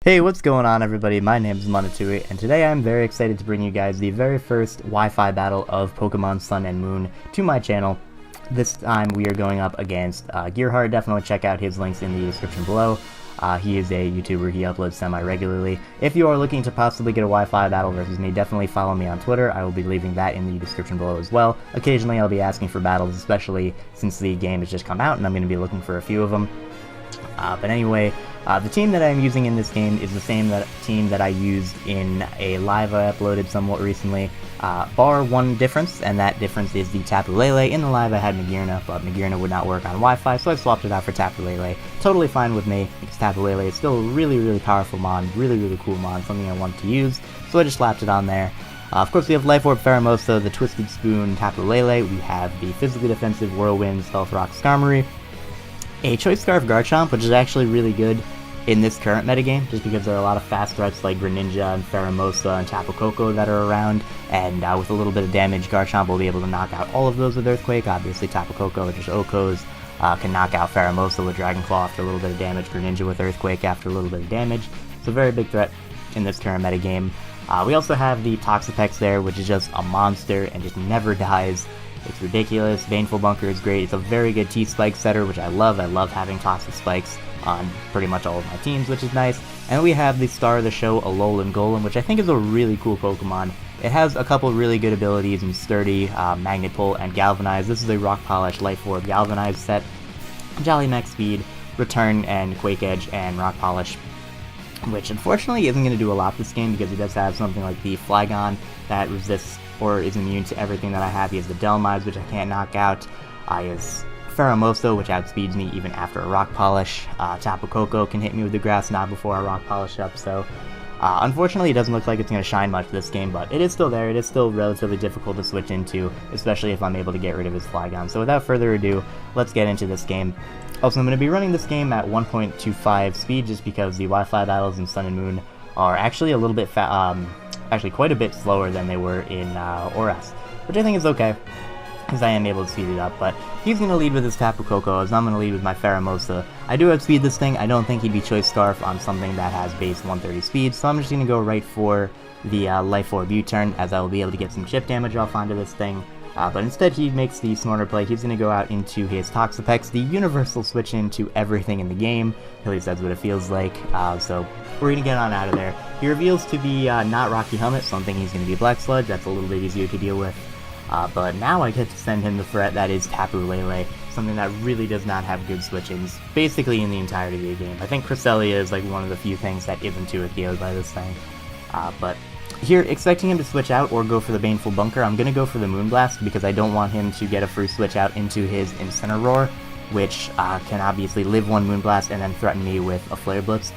Hey, what's going on everybody? My name is Monotui, and today I'm very excited to bring you guys the very first Wi-Fi battle of Pokemon Sun and Moon to my channel. This time we are going up against Gearhart. Definitely check out his links in the description below. He is a YouTuber, he uploads semi-regularly. If you are looking to possibly get a Wi-Fi battle versus me, definitely follow me on Twitter. I will be leaving that in the description below as well. Occasionally I'll be asking for battles, especially since the game has just come out and I'm going to be looking for a few of them. But anyway, the team that I'm using in this game is the same team that I used in a live I uploaded somewhat recently, bar one difference, and that difference is the Tapu Lele. In the live I had Magearna, but Magearna would not work on Wi-Fi, so I swapped it out for Tapu Lele. Totally fine with me, because Tapu Lele is still a really powerful mon, really cool mon, something I want to use, so I just slapped it on there. Of course, we have Life Orb Pheromosa, the Twisted Spoon Tapu Lele, we have the physically defensive Whirlwind Stealth Rock Skarmory, a Choice Scarf Garchomp, which is actually really good in this current metagame, just because there are a lot of fast threats like Greninja and Pheromosa and Tapu Koko that are around, and with a little bit of damage, Garchomp will be able to knock out all of those with Earthquake. Obviously, Tapu Koko, which is Oko's, can knock out Pheromosa with Dragon Claw after a little bit of damage, Greninja with Earthquake after a little bit of damage, so very big threat in this current metagame. We also have the Toxapex there, which is just a monster and just never dies. It's ridiculous. Baneful Bunker is great. It's a very good T-Spike setter, which I love. I love having Toxic Spikes on pretty much all of my teams, which is nice. And we have the star of the show, Alolan Golem, which I think is a really cool Pokemon. It has a couple really good abilities in Sturdy, Magnet Pull, and Galvanize. This is a Rock Polish Life Orb Galvanize set. Jolly Max Speed, Return, and Quake Edge, and Rock Polish, which unfortunately isn't going to do a lot this game because he does have something like the Flygon that resists or is immune to everything that I have. He has the Delmize, which I can't knock out. He has Pheromosa, which outspeeds me even after a Rock Polish. Tapu Koko can hit me with the Grass Knot before I Rock Polish up, so unfortunately it doesn't look like it's going to shine much this game, but it is still there. It is still relatively difficult to switch into, especially if I'm able to get rid of his Flygon. So without further ado, let's get into this game. Also, I'm going to be running this game at 1.25 speed just because the Wi-Fi battles in Sun and Moon are actually a little bit actually quite a bit slower than they were in ORAS, which I think is okay, because I am able to speed it up. But he's going to lead with his Tapu Koko, as I'm going to lead with my Pheromosa. I do outspeed this thing. I don't think he'd be Choice Scarf on something that has base 130 speed, so I'm just going to go right for the Life Orb U-turn, as I will be able to get some chip damage off onto this thing. But instead he makes the Snorter play. He's going to go out into his Toxapex, the universal switch into everything in the game. At least that's what it feels like. So we're going to get on out of there. He reveals to be not Rocky Helmet, so I'm thinking he's going to be Black Sludge. That's a little bit easier to deal with. But now I get to send him the threat that is Tapu Lele, something that really does not have good switch-ins, basically in the entirety of the game. I think Cresselia is like one of the few things that isn't too KO'd by this thing. But here, expecting him to switch out or go for the Baneful Bunker, I'm going to go for the Moonblast because I don't want him to get a free switch out into his Incineroar, which can obviously live one Moonblast and then threaten me with a Flare Blitz,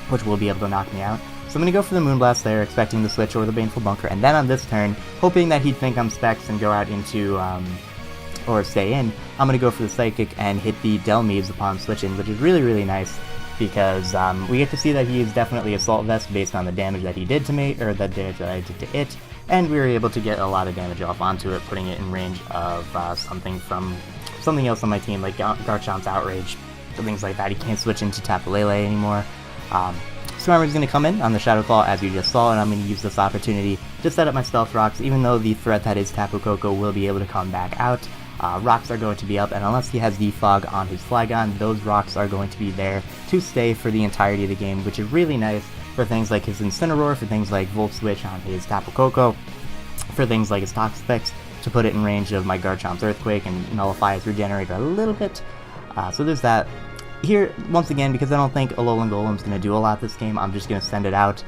which will be able to knock me out. So I'm going to go for the Moonblast there, expecting the switch or the Baneful Bunker, and then on this turn, hoping that he'd think I'm Specs and go out into, or stay in, I'm going to go for the Psychic and hit the Delmize upon switching, which is really nice, because we get to see that he is definitely Assault Vest based on the damage that he did to me, or the damage that I did to it, and we were able to get a lot of damage off onto it, putting it in range of something else on my team, like Garchomp's Outrage, so things like that. He can't switch into Tapu Lele anymore. Skarmory's going to come in on the Shadow Claw, as you just saw, and I'm going to use this opportunity to set up my Stealth Rocks, even though the threat that is Tapu Koko will be able to come back out. Rocks are going to be up, and unless he has Defog on his Flygon, those rocks are going to be there to stay for the entirety of the game, which is really nice for things like his Incineroar, for things like Volt Switch on his Tapu Koko, for things like his Toxapex, to put it in range of my Garchomp's Earthquake and nullify his Regenerator a little bit. So there's that. Here, once again, because I don't think Alolan Golem's going to do a lot this game, I'm just going to send it out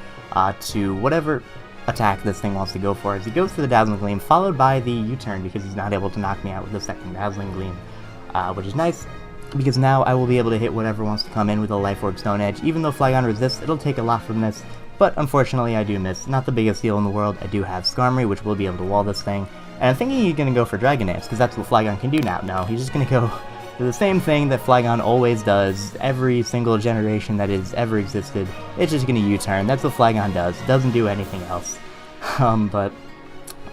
to whatever attack this thing wants to go for, as he goes for the Dazzling Gleam, followed by the U-turn, because he's not able to knock me out with the second Dazzling Gleam, which is nice, because now I will be able to hit whatever wants to come in with a Life Orb Stone Edge. Even though Flygon resists, it'll take a lot from this, but unfortunately I do miss. Not the biggest deal in the world. I do have Skarmory, which will be able to wall this thing, and I'm thinking he's going to go for Dragon Dance, because that's what Flygon can do now. No, he's just going to go for the same thing that Flygon always does every single generation that has ever existed. It's just going to U-turn. That's what Flygon does. It doesn't do anything else. But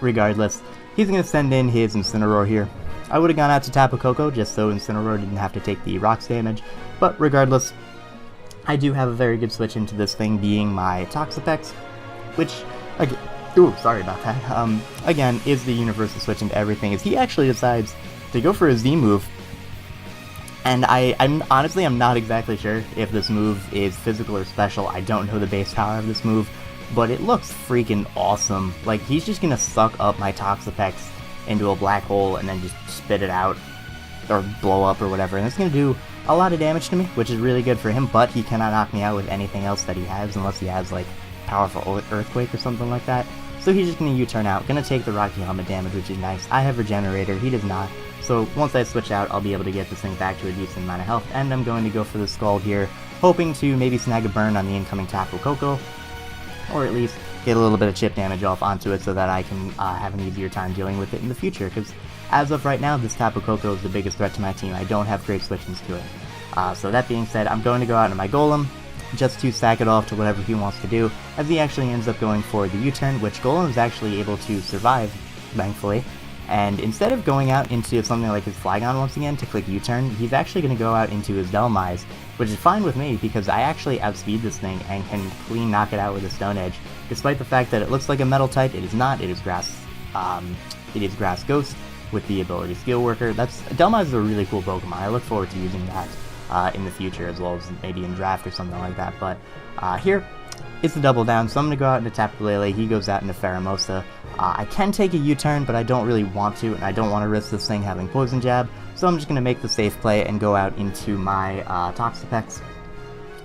regardless, he's going to send in his Incineroar here. I would have gone out to Tapu Koko just so Incineroar didn't have to take the rocks damage, but regardless, I do have a very good switch into this thing being my Toxapex, which, again, ooh, sorry about that, again, is the universal switch into everything, is he actually decides to go for a Z move, and I'm honestly, I'm not exactly sure if this move is physical or special. I don't know the base power of this move, but it looks freaking awesome. Like, he's just gonna suck up my Toxapex into a black hole and then just spit it out, or blow up or whatever, and it's gonna do a lot of damage to me, which is really good for him, but he cannot knock me out with anything else that he has, unless he has, like, powerful Earthquake or something like that. So he's just gonna U-turn out, gonna take the Rocky Helmet damage, which is nice. I have Regenerator, he does not, so once I switch out, I'll be able to get this thing back to a decent amount of health, and I'm going to go for the Scald here, hoping to maybe snag a burn on the incoming Tapu Koko, or at least get a little bit of chip damage off onto it so that I can have an easier time dealing with it in the future, because as of right now, this Tapu Koko is the biggest threat to my team. I don't have great switch-ins to it. So that being said, I'm going to go out into my Golem, just to sack it off to whatever he wants to do, as he actually ends up going for the U-turn, which Golem is actually able to survive, thankfully. And instead of going out into something like his Flygon once again to click U-turn, he's actually going to go out into his Delmise, which is fine with me because I actually outspeed this thing and can clean knock it out with a Stone Edge. Despite the fact that it looks like a Metal type, it is not. It is Grass. It is Grass Ghost with the ability Skill Worker. Delmise is a really cool Pokemon. I look forward to using that in the future, as well as maybe in draft or something like that. But here, it's a double down, so I'm going to go out into Tapu Lele, he goes out into Pheromosa. I can take a U-turn, but I don't really want to, and I don't want to risk this thing having Poison Jab, so I'm just going to make the safe play and go out into my Toxapex,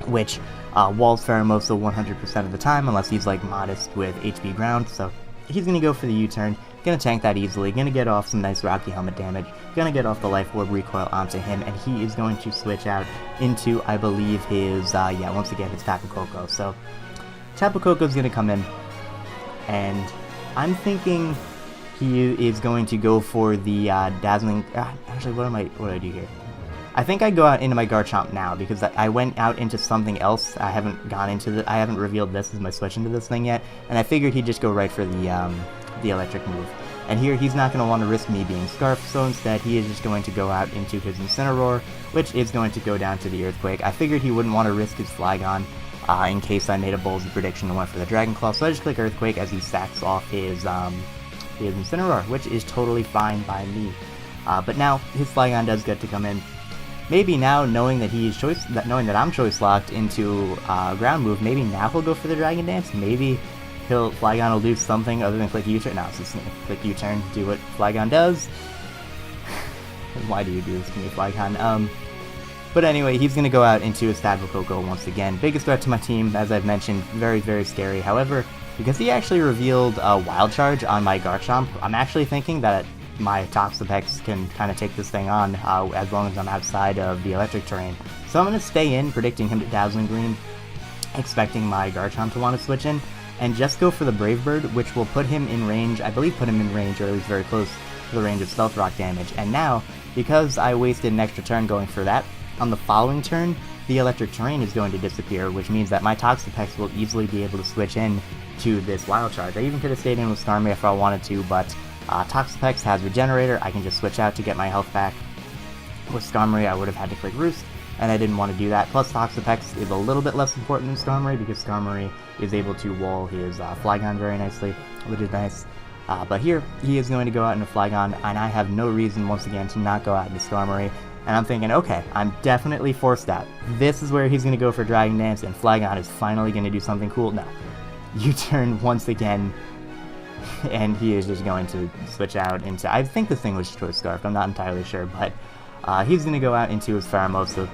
which walls Pheromosa 100% of the time, unless he's like modest with HP ground, so he's going to go for the U-turn, going to tank that easily, going to get off some nice Rocky Helmet damage, going to get off the Life Orb recoil onto him, and he is going to switch out into, I believe, his, once again, his Tapu Koko. So Tapu Koko is going to come in, and I'm thinking he is going to go for the Dazzling... actually, what do I do here? I think I go out into my Garchomp now, because I went out into something else. I haven't gone into I haven't revealed this as my switch into this thing yet, and I figured he'd just go right for the electric move. And here, he's not going to want to risk me being Scarfed, so instead, he is just going to go out into his Incineroar, which is going to go down to the Earthquake. I figured he wouldn't want to risk his Flygon, in case I made a ballsy prediction and went for the Dragon Claw, so I just click Earthquake as he sacks off his Incineroar, which is totally fine by me. But now, his Flygon does get to come in. Maybe now, knowing that I'm choice locked into ground move, maybe now he'll go for the Dragon Dance. Maybe Flygon will do something other than click U-turn. No, it's just gonna click U-turn, do what Flygon does. Why do you do this to me, Flygon? But anyway, he's going to go out into his Tapu Koko once again. Biggest threat to my team, as I've mentioned, very, very scary. However, because he actually revealed a Wild Charge on my Garchomp, I'm actually thinking that my Toxapex can kind of take this thing on as long as I'm outside of the electric terrain. So I'm going to stay in, predicting him to Dazzling Gleam, expecting my Garchomp to want to switch in, and just go for the Brave Bird, which will put him in range, I believe put him in range, or at least very close to the range of Stealth Rock damage. And now, because I wasted an extra turn going for that, on the following turn, the electric terrain is going to disappear, which means that my Toxapex will easily be able to switch in to this Wild Charge. I even could have stayed in with Starmie if I wanted to, but Toxapex has Regenerator. I can just switch out to get my health back. With Starmie, I would have had to click Roost, and I didn't want to do that. Plus, Toxapex is a little bit less important than Starmie, because Starmie is able to wall his Flygon very nicely, which is nice. But here, he is going to go out into Flygon, and I have no reason, once again, to not go out into Starmie. And I'm thinking, okay, I'm definitely forced out. This is where he's going to go for Dragon Dance, and Flygon is finally going to do something cool. No. U-turn once again, and he is just going to switch out into... I think this thing was Choice Scarf, I'm not entirely sure, but he's going to go out into his Pheromosa.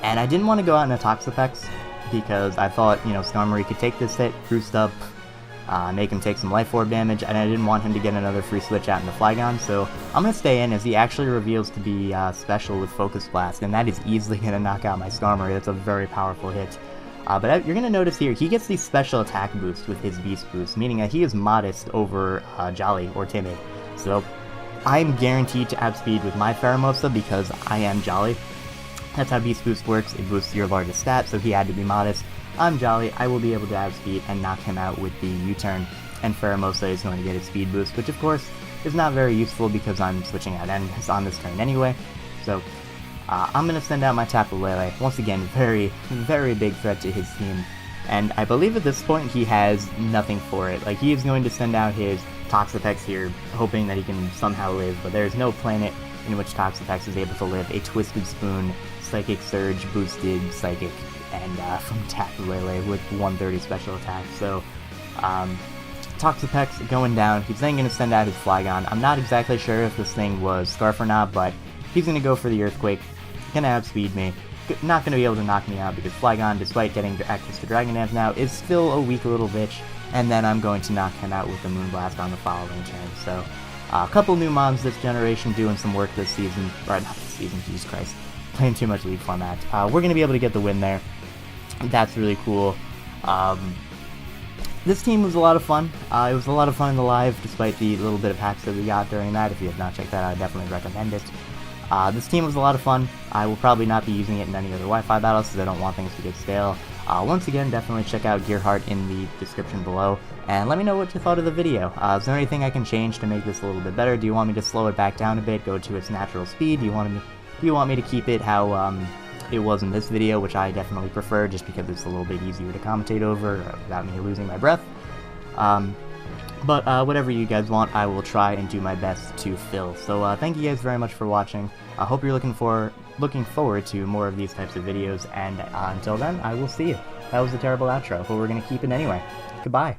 And I didn't want to go out in a Toxapex, because I thought, Skarmory could take this hit, Roost up, make him take some Life Orb damage, and I didn't want him to get another free switch out into Flygon, so I'm going to stay in as he actually reveals to be special with Focus Blast, and that is easily going to knock out my Skarmory. That's a very powerful hit. But you're going to notice here, he gets the special attack boost with his Beast Boost, meaning that he is modest over Jolly or Timid. So I'm guaranteed to outspeed with my Pheromosa because I am Jolly. That's how Beast Boost works. It boosts your largest stat, so he had to be modest. I'm Jolly, I will be able to outspeed and knock him out with the U-turn, and Pheromosa is going to get a speed boost, which of course is not very useful because I'm switching out ends on this turn anyway. So I'm going to send out my Tapu Lele. Once again, very, very big threat to his team. And I believe at this point he has nothing for it. Like, he is going to send out his Toxapex here, hoping that he can somehow live, but there is no planet in which Toxapex is able to live. A Twisted Spoon, Psychic Surge, boosted Psychic, and from Tapu Lele with 130 special attack. So, Toxapex going down. He's then going to send out his Flygon. I'm not exactly sure if this thing was Scarf or not, but he's going to go for the Earthquake. Going to outspeed me. Not going to be able to knock me out because Flygon, despite getting access to Dragon Dance now, is still a weak little bitch. And then I'm going to knock him out with the Moonblast on the following turn. So, a couple new mons this generation doing some work this season. Or not this season, Jesus Christ. Playing too much League format. We're going to be able to get the win there. That's really cool. This team was a lot of fun. It was a lot of fun in the live, despite the little bit of hacks that we got during that. If you have not checked that out, I definitely recommend it. This team was a lot of fun. I will probably not be using it in any other Wi-Fi battles because I don't want things to get stale. Once again, definitely check out Gearheart in the description below, and let me know what you thought of the video. Is there anything I can change to make this a little bit better? Do you want me to slow it back down a bit, go to its natural speed? Do you want me to keep it how it was in this video, which I definitely prefer, just because it's a little bit easier to commentate over without me losing my breath? But whatever you guys want, I will try and do my best to fill. So thank you guys very much for watching. I hope you're looking forward to more of these types of videos, and until then, I will see you. That was a terrible outro, but we're going to keep it anyway. Goodbye.